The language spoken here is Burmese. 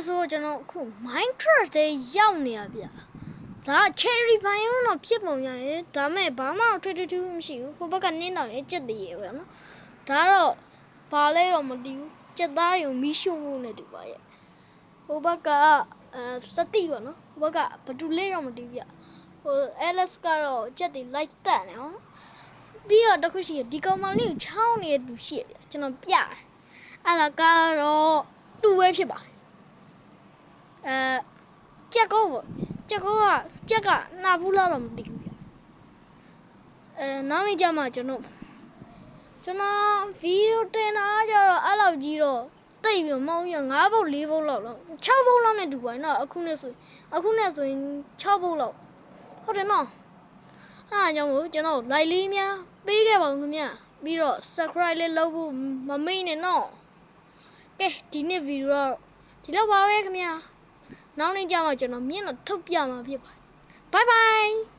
ဆိုကျွန်တော်အခု Minecraft ထဲရောက်နေရဗျာဒါ cherry vine တော့ဖြစ်ပုံရရဲ့ဒါမဲ့ဘာမှထွေထွေထူးမရှိဘူးဟိုဘက်ကနင်းတော့ရဲ့ကြက်တည်းရဲ့ပဲနော်ဒါတော့ဘာလဲတော့မသိဘူးကြက်သားတွေကိုမီးရှို့ဖို့နဲ့တူပါရဲ့ဟိုဘက်ကစတိပေါ့နော်ဟိုဘက်ကဘတူလေးတော့မသိဘူးဗျဟို Alex ကတော့ကြက်တွေ like တက်နေအောင်ပြီးတော့တခုရှိရဒီကောင်မလေးကိုချောင်းနေတဲ့သူရှိရဗျကျွန်တော်ပြအဲ့ဒါကတော့တူပဲဖြစ်ပါကြက်ကောပေါ့ကြက်ကနာဘူးလားတော့မသိဘူးဗျနောက်နေ့ကျမှကျွန်တော်ဗီဒီယိုတင်တာကြတော့အဲ့လောက်ကြီးတော့တိတ်ပြီးမောင်းရ9ဘုတ်4ဘုတ်လောက်6ဘုတ်လောက်နဲ့တူပါနော်အခုနဲ့ဆိုရင်6ဘုတ်လောက်ဟုတ်တယ်နော်အားကြောင့်မို့ကျွန်တော် like လေးများပေးခဲ့ပါဦးခင်ဗျပြီးတော့ subscribe လေးလုပ်ဖို့မမေ့နဲ့နော်ကဲဒီနေ့ဗီဒီယိုတော့ဒီလောက်ပါပဲခင်ဗျနောက်နေ့ကျမှကျွန်တော်မျက်နှာထုတ်ပြမှာဖြစ်ပါတယ် bye bye